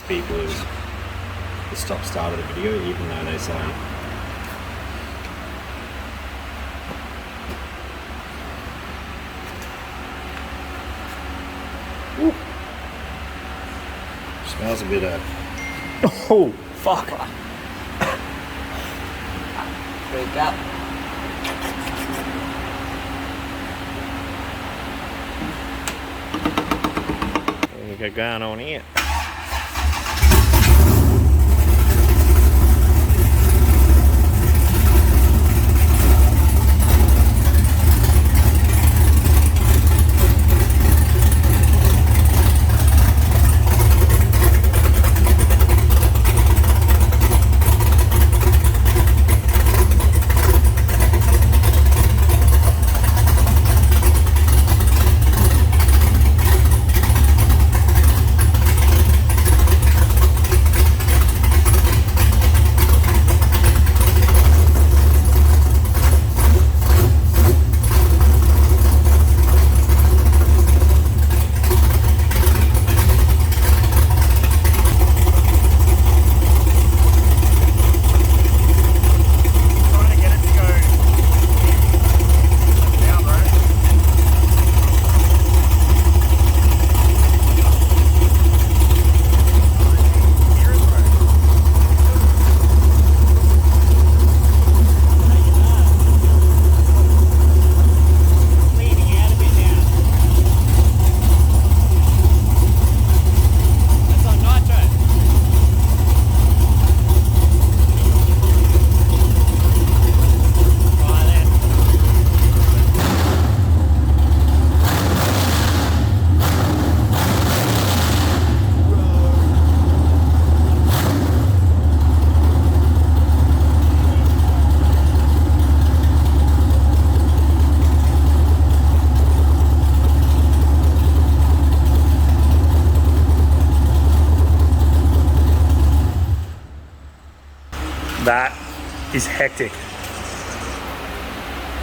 people is the stop-start of the video, even though they say Ooh. Smells a bit of... Oh, fuck. Break up. What we got going on here? That is hectic.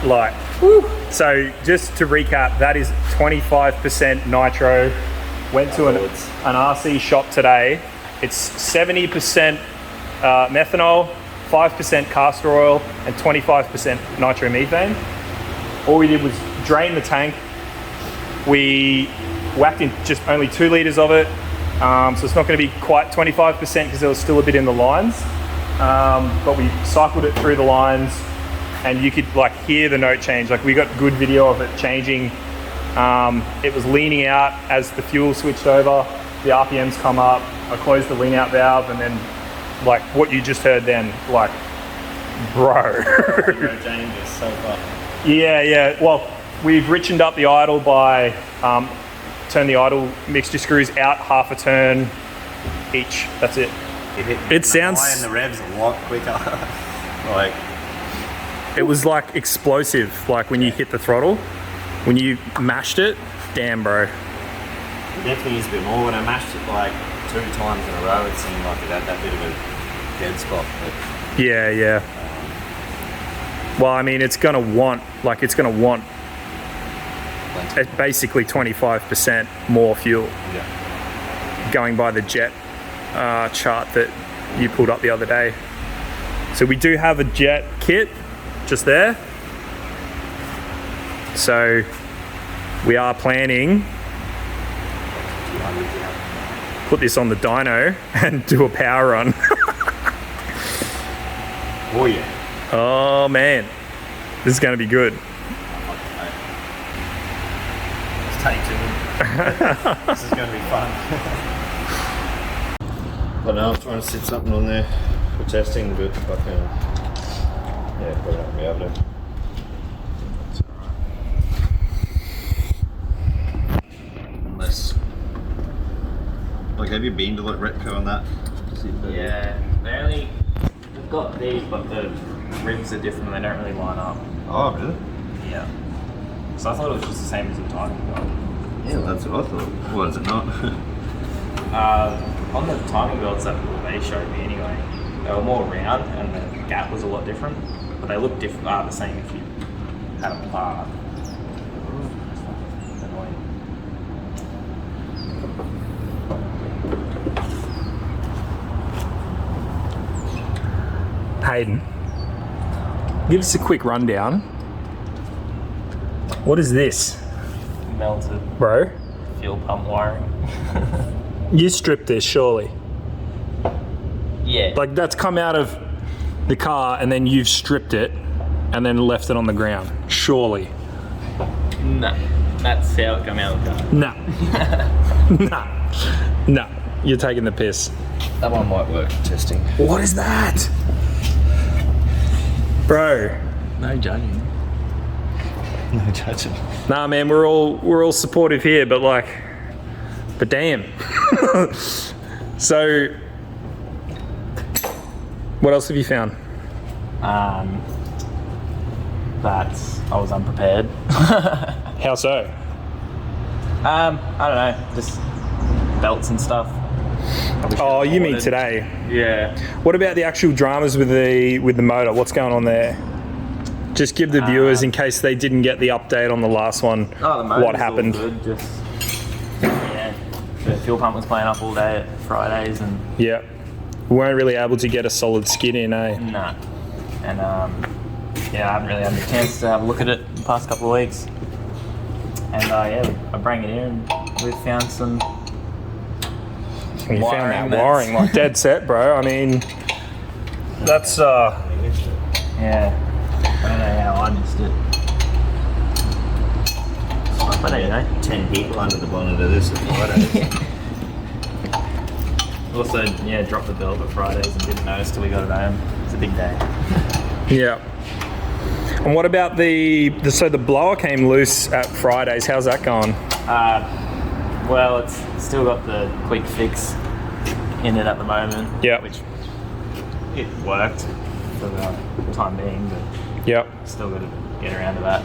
Like, woo. So just to recap, that is 25% nitro. Went to an RC shop today. It's 70% methanol, 5% castor oil, and 25% nitromethane. All we did was drain the tank. We whacked in just only 2 litres of it. So it's not going to be quite 25% because there was still a bit in the lines. But we cycled it through the lines and you could like hear the note change. Like we got good video of it changing. It was leaning out as the fuel switched over, the RPMs come up, I closed the lean out valve and then like what you just heard then, like, bro. Zero changes so far. Yeah. Well, we've richened up the idle by, turn the idle mixture screws out half a turn each, that's it. It sounds... and the revs a lot quicker. Like... It was like explosive, like when you hit the throttle. When you mashed it, damn bro. It definitely is a bit more. When I mashed it like 2 times in a row, it seemed like it had that bit of a dead spot. But, yeah. Well, I mean, it's gonna want basically 25% more fuel. Yeah. Going by the jet chart that you pulled up the other day. So we do have a jet kit just there. So we are planning put this on the dyno and do a power run. Oh yeah. Oh man, this is going to be good. Stay tuned. This is going to be fun. But now I'm trying to sit something on there for testing, but fucking yeah, probably not gonna be able to. It's alright. Unless, like, have you been to like Retco and that? Yeah, they've got these, but the rims are different and they don't really line up. Oh really? Yeah. So I thought it was just the same as the timing belt. Yeah, well, that's what I thought. What is it not? On the timing belts that they showed me anyway, they were more round and the gap was a lot different, but they look different, the same if you had them apart. Annoying. Hayden, give us a quick rundown. What is this, Melted bro? fuel pump wiring. You stripped this, surely. Yeah. Like, that's come out of the car and then you've stripped it and then left it on the ground, surely. No. That's how it come out of the car. No. No. You're taking the piss. That one might work for testing. What is that? Bro. No judging. No judging. Nah, man, we're all supportive here, but damn. So, what else have you found? That I was unprepared. How so? I don't know, just belts and stuff. Oh, you mean today? Yeah. What about the actual dramas with the motor? What's going on there? Just give the viewers, in case they didn't get the update on the last one, Oh, the motor's what happened. all good, just, yeah, the fuel pump was playing up all day at Fridays and Yeah. We weren't really able to get a solid skid in, eh? nah. And yeah, I haven't really had the chance to have a look at it the past couple of weeks. And yeah, I bring it in and we've found some You found that that's- wiring, like dead set, bro. I mean, that's yeah. I don't know how I missed it. But anyway. 10 people under the bonnet of this at Fridays. Also, yeah, dropped the belt at Fridays and didn't notice till we got it home. It's a big day. yeah. And what about so the blower came loose at Fridays? How's that going? Well, it's still got the quick fix in it at the moment. Yeah. Which it worked for the time being, but Yep. still got to get around to that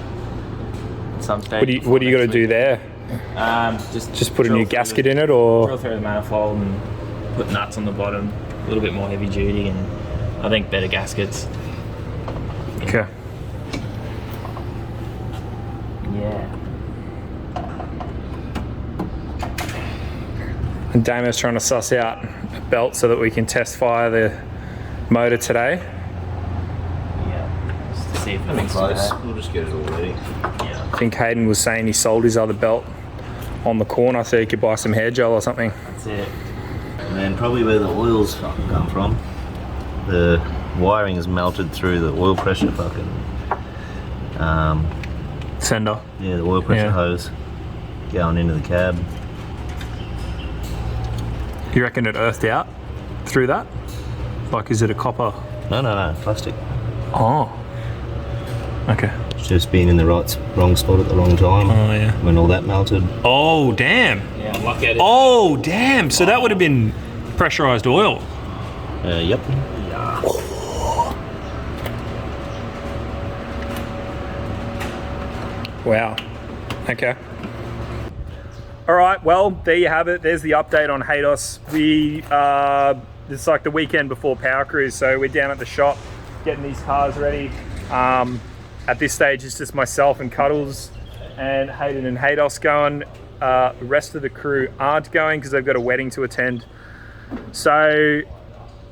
at some stage. What do you got to do there? Just Put a new gasket in it, or? drill through the manifold and put nuts on the bottom, a little bit more heavy duty, and I think better gaskets. Okay. Yeah. And Damo's trying to suss out a belt so that we can test fire the motor today. Yeah. Just to see if it Pretty makes close. We'll just get it all ready. Yeah. I think Hayden was saying he sold his other belt on the corner so he could buy some hair gel or something. That's it. And then probably where the oil's fucking come from. The wiring is melted through the oil pressure fucking Sender. yeah, the oil pressure Yeah. hose going into the cab. You reckon it earthed out through that? Like, is it a copper? No, plastic. Oh. Okay. It's just been in the wrong spot at the wrong time. Oh, yeah. When all that melted. Oh, damn. Yeah, luck at it. Oh, damn. So that would have been pressurized oil. Yep. Wow. Okay. All right. Well, there you have it. There's the update on Haydos. It's like the weekend before Powercruise, so we're down at the shop getting these cars ready. At this stage, it's just myself and Cuddles and Hayden and Haydos going. The rest of the crew aren't going because they've got a wedding to attend. So,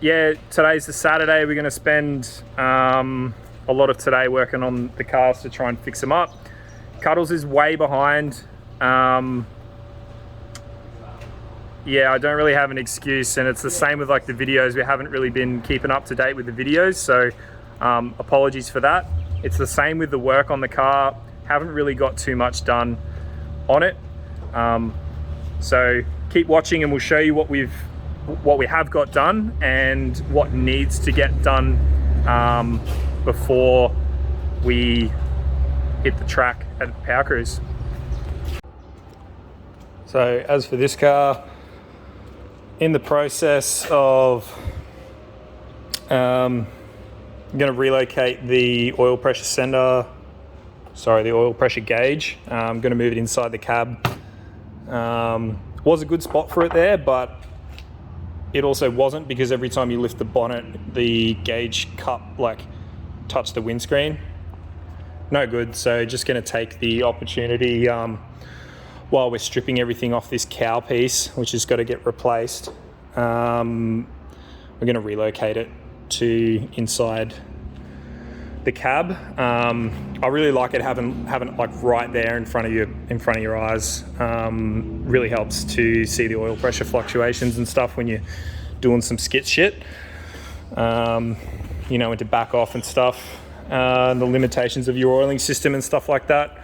yeah, today's the Saturday. We're going to spend a lot of today working on the cars to try and fix them up. Cuddles is way behind. Yeah, I don't really have an excuse, and it's the same with like the videos. We haven't really been keeping up to date with the videos, so apologies for that. It's the same with the work on the car. Haven't really got too much done on it. So keep watching and we'll show you what we have got done and what needs to get done before we hit the track at Powercruise. So as for this car, in the process of I'm going to relocate the oil pressure the oil pressure gauge. I'm going to move it inside the cab. Was a good spot for it there, but it also wasn't, because every time you lift the bonnet, the gauge cup touched the windscreen. No good. So just going to take the opportunity while we're stripping everything off this cow piece, which has got to get replaced. We're going to relocate it to inside the cab. I really like it having it like right there in front of your eyes. Really helps to see the oil pressure fluctuations and stuff when you're doing some skit shit. You know, when to back off and stuff. The limitations of your oiling system and stuff like that.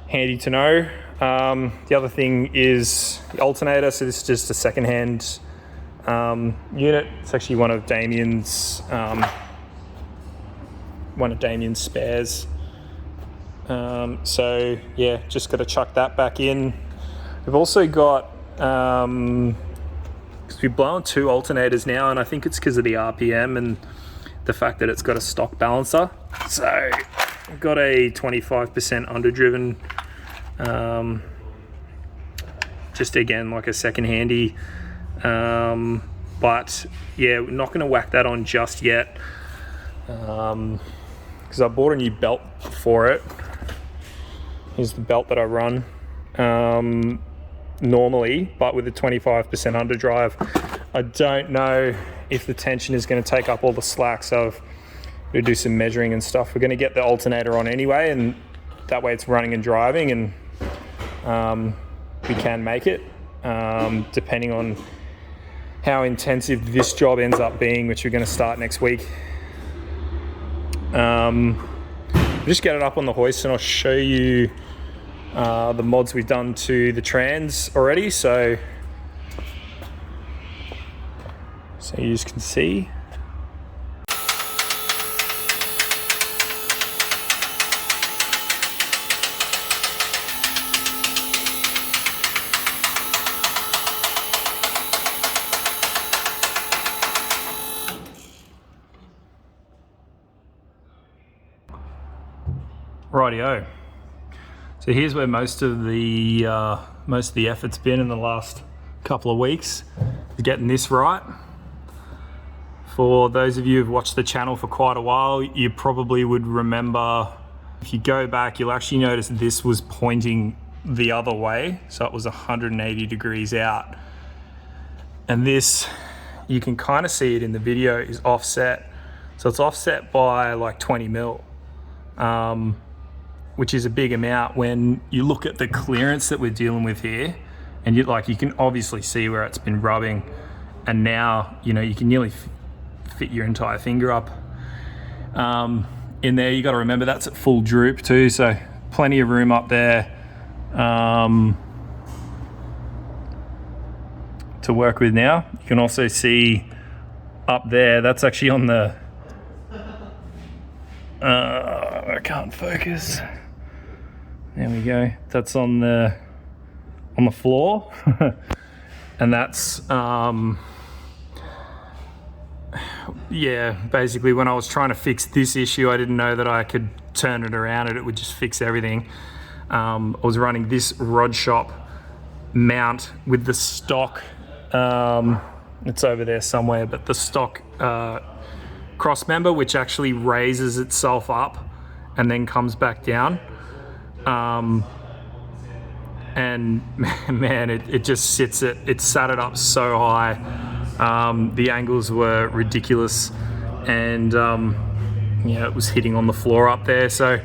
Handy to know. The other thing is the alternator. So this is just a second-hand unit. It's actually one of Damien's spares. So yeah, just got to chuck that back in. We've also got, because we've blown 2 alternators now, and I think it's because of the RPM and the fact that it's got a stock balancer. So I've got a 25% underdriven, just again like a second handy, but yeah, we're not going to whack that on just yet, because I bought a new belt for it. Here's the belt that I run normally, but with a 25% underdrive. I don't know if the tension is going to take up all the slack, so I've got to do some measuring and stuff. We're going to get the alternator on anyway, and that way it's running and driving, and we can make it, depending on how intensive this job ends up being, which we're going to start next week. Just get it up on the hoist and I'll show you the mods we've done to the trans already, so you just can see. Rightio. So here's where most of the effort's been in the last couple of weeks, is getting this right. For those of you who've watched the channel for quite a while, you probably would remember, if you go back, you'll actually notice this was pointing the other way. So it was 180 degrees out. And this, you can kind of see it in the video, is offset. So it's offset by like 20 mil, which is a big amount when you look at the clearance that we're dealing with here. And you can obviously see where it's been rubbing. And now, you know, you can nearly fit your entire finger up in there. You got to remember that's at full droop too, so plenty of room up there to work with. Now you can also see up there, that's actually on the I can't focus, there we go, that's on the floor. And that's yeah, basically when I was trying to fix this issue, I didn't know that I could turn it around and it would just fix everything. I was running this rod shop mount with the stock, it's over there somewhere, but the stock cross member, which actually raises itself up and then comes back down. And man, it just sits it sat it up so high. The angles were ridiculous, and yeah, it was hitting on the floor up there. So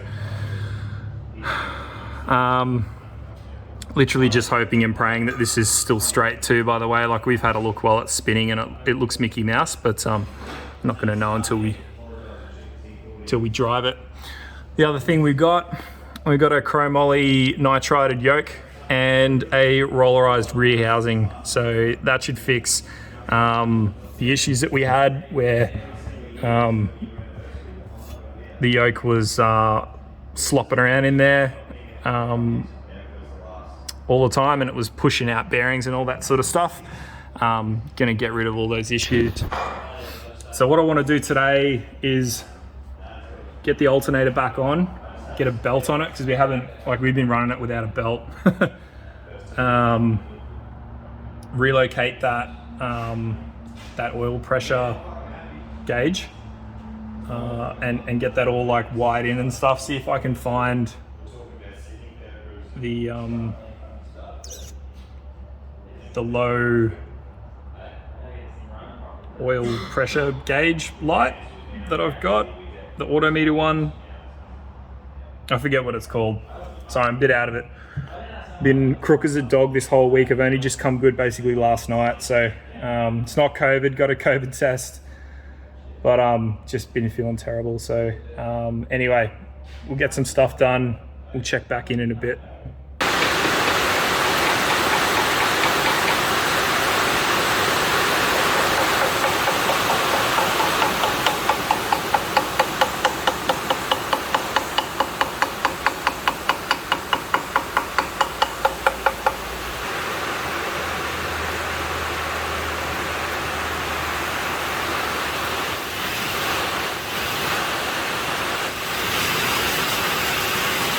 literally just hoping and praying that this is still straight too, by the way. Like, we've had a look while it's spinning and it looks Mickey Mouse, but I'm not going to know until we drive it. The other thing we got a chromoly nitrided yoke and a rollerized rear housing, so that should fix the issues that we had where the yoke was slopping around in there all the time, and it was pushing out bearings and all that sort of stuff. Gonna get rid of all those issues. So what I want to do today is get the alternator back on, get a belt on it, because we've been running it without a belt. Relocate that oil pressure gauge, and get that all like wired in and stuff. See if I can find the low oil pressure gauge light that I've got, the autometer one. I forget what it's called. Sorry, I'm a bit out of it. Been crook as a dog this whole week. I've only just come good basically last night, so it's not COVID, got a COVID test, but just been feeling terrible. So anyway, we'll get some stuff done. We'll check back in a bit.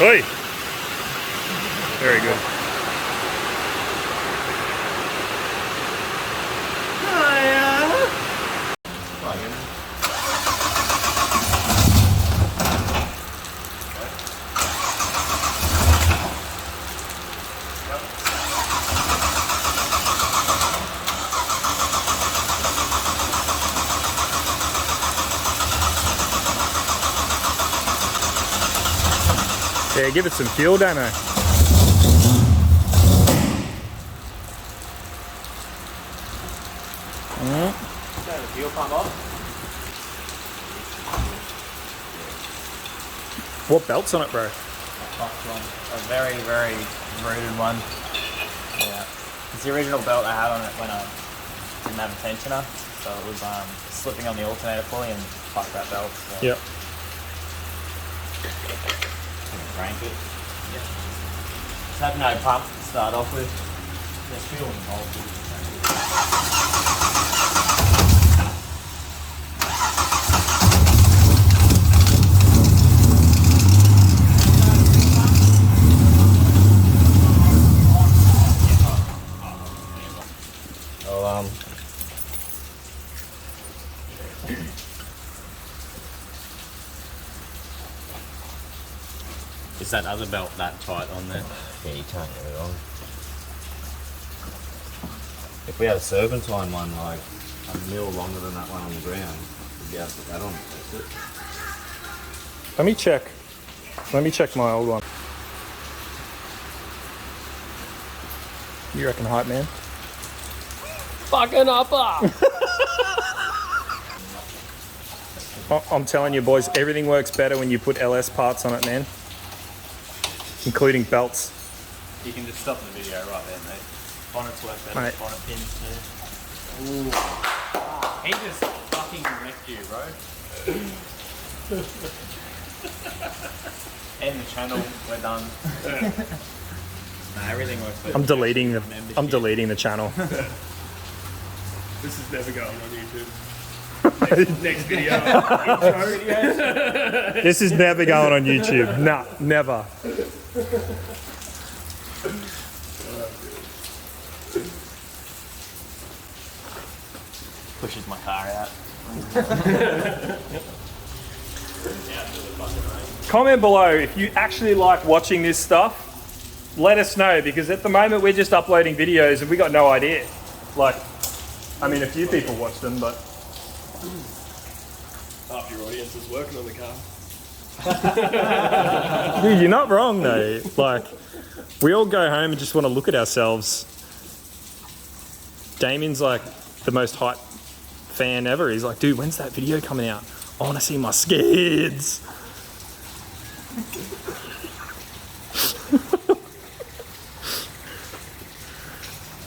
Oi! Very good. Yeah, give it some fuel, don't I? Turn the fuel pump off. What belt's on it, bro? A very, very rooted one. Yeah. It's the original belt I had on it when I didn't have a tensioner. So it was slipping on the alternator pulley and fucked that belt. So. Yep. Crank it. Yeah. Just have no pump to start off with. There's fuel involved. Is that other belt that tight on there? Yeah, you can't get it on. If we had a serpentine one like a mil longer than that one on the ground, we'd be able to put that on. That's it. Let me check. Let me check my old one. You reckon hype, man? Fucking upper! I'm telling you, boys, everything works better when you put LS parts on it, man. Including belts. You can just stop the video right there, mate. Bonnet's work better. Mate. Bonnet pins too. Ooh. He just fucking wrecked you, bro. End the channel. We're done. Nah, everything works better. I'm deleting the channel. This is never going on YouTube. Next video. This is never going on YouTube. Nah, never. Pushes my car out. Comment below if you actually like watching this stuff. Let us know, because at the moment we're just uploading videos and we got no idea. Like, I mean, a few people watch them, but Half your audience is working on the car. dude, you're not wrong though. Like, we all go home and just want to look at ourselves. Damien's like the most hype fan ever. He's like, dude, when's that video coming out? I want to see my skids.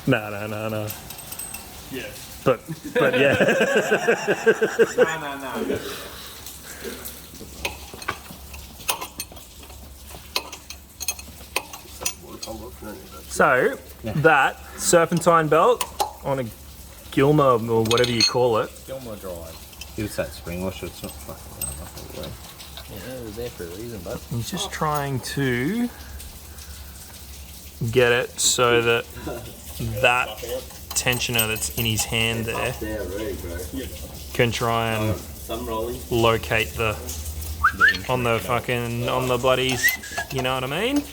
No. Yeah. But yeah. No. So, that serpentine belt on a Gilmer or whatever you call it. Gilmore Drive. Use that spring washer, it's not fucking round up all the way. Yeah, it was there for a reason, but He's just trying to get it so that that tensioner that's in his hand there can try and locate the on the bloodies, you know what I mean?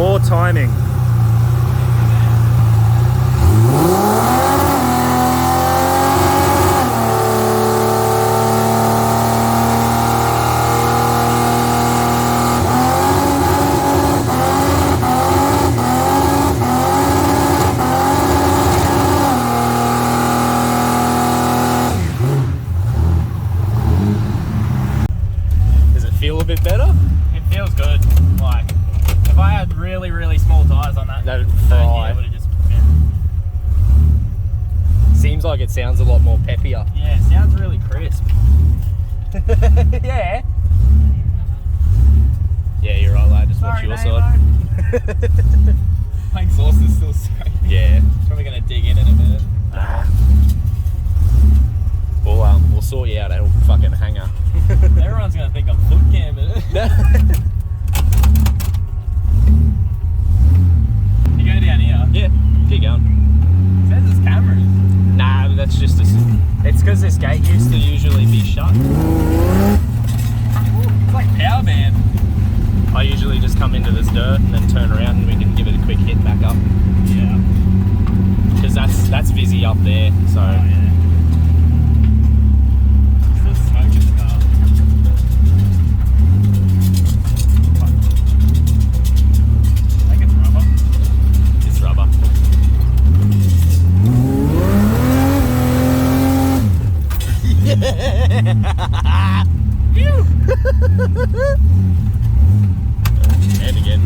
more timing. Does it feel a bit better? It feels good. Like, if I had really, really small tyres on that, That'd third fry. gear would have just, Seems like it sounds a lot more peppier. yeah, it sounds really crisp. Yeah. Yeah, you're right, lad. Just watch your side. My exhaust is still straight. Yeah. Probably going to dig in a minute. We'll sort you out a fucking hanger. Everyone's going to think I'm foot camping. You go down here. Yeah, keep going. It says there's cameras. Nah, that's just a... It's because this gate used to usually be shut. It's like power band. I usually just come into this dirt and then turn around and we can give it a quick hit back up. Yeah. Because that's busy up there, so... Oh, yeah. Still smoking the car. I think it's rubber. It's rubber. And again.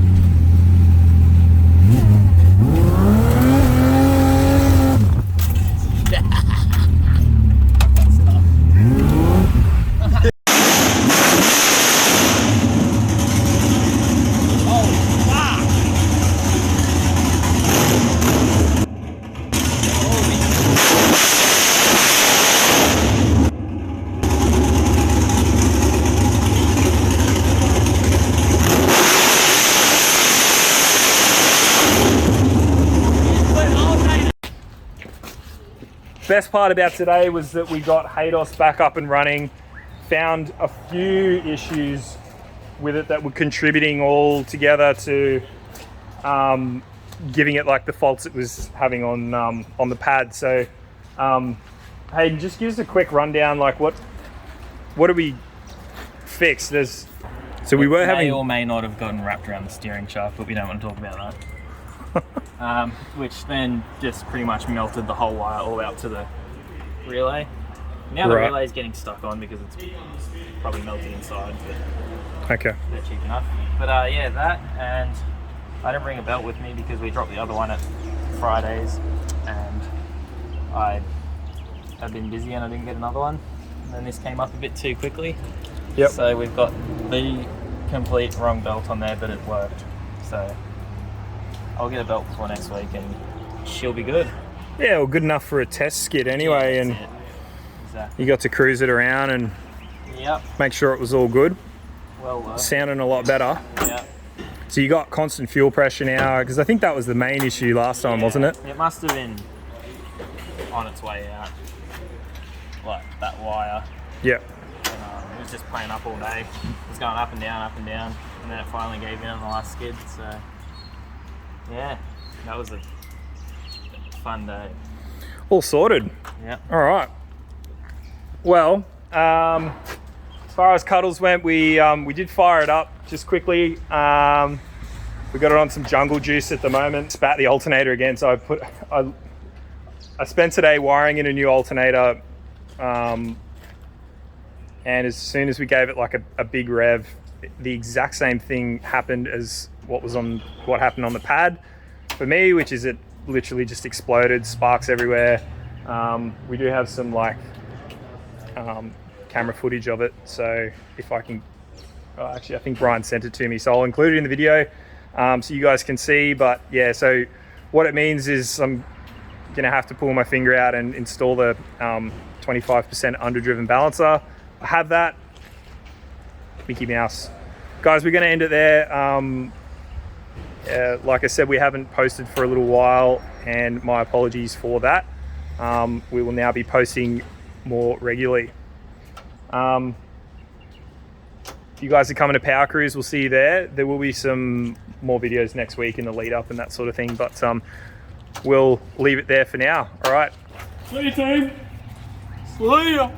Best part about today was that we got Haydos back up and running, found a few issues with it that were contributing all together to giving it like the faults it was having on the pad. So Hayden, just give us a quick rundown, like what do we fix? So we were having... May or may not have gotten wrapped around the steering shaft, but we don't want to talk about that. Which then just pretty much melted the whole wire all out to the relay. Now the Right. relay's getting stuck on because it's probably melted inside, but Okay. they're cheap enough. But yeah, that, and I didn't bring a belt with me because we dropped the other one at Fridays, and I have been busy and I didn't get another one. And then this came up a bit too quickly. Yep. So we've got the complete wrong belt on there, but it worked. So I'll get a belt before next week and she'll be good. Yeah, well, good enough for a test skid anyway, and That's it. Exactly. you got to cruise it around and Yep. make sure it was all good. Well worked. Sounding a lot better. Yeah. So you got constant fuel pressure now, because I think that was the main issue last time, wasn't it? It must have been on its way out, like that wire. Yeah. And, it was just playing up all day. It was going up and down, and then it finally gave in on the last skid. So yeah, that was a fun day. All sorted. Yeah. All right. Well, as far as cuddles went, we did fire it up just quickly. We got it on some jungle juice at the moment. Spat the alternator again, so I spent today wiring in a new alternator, and as soon as we gave it like a big rev, the exact same thing happened as what happened on the pad for me, which is it literally just exploded, sparks everywhere. We do have some like camera footage of it, so if I can, actually I think Brian sent it to me, so I'll include it in the video so you guys can see. But yeah, so what it means is I'm gonna have to pull my finger out and install the 25% underdriven balancer. I have that. Mickey Mouse. Guys, we're gonna end it there. Like I said, we haven't posted for a little while, and my apologies for that. We will now be posting more regularly. If you guys are coming to Powercruise, we'll see you there. There will be some more videos next week in the lead up and that sort of thing. But we'll leave it there for now. All right. See you, team. See ya.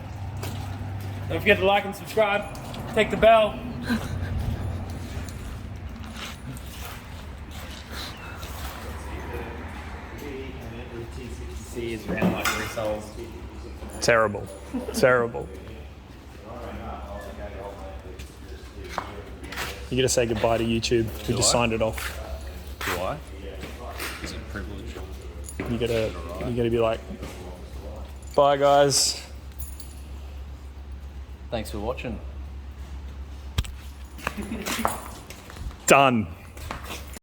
Don't forget to like and subscribe. Take the bell. Is around like resoles. Terrible. Terrible. You gotta say goodbye to YouTube. We just signed it off. Do I? Is it a privilege? You gotta be like, bye guys. Thanks for watching. Done.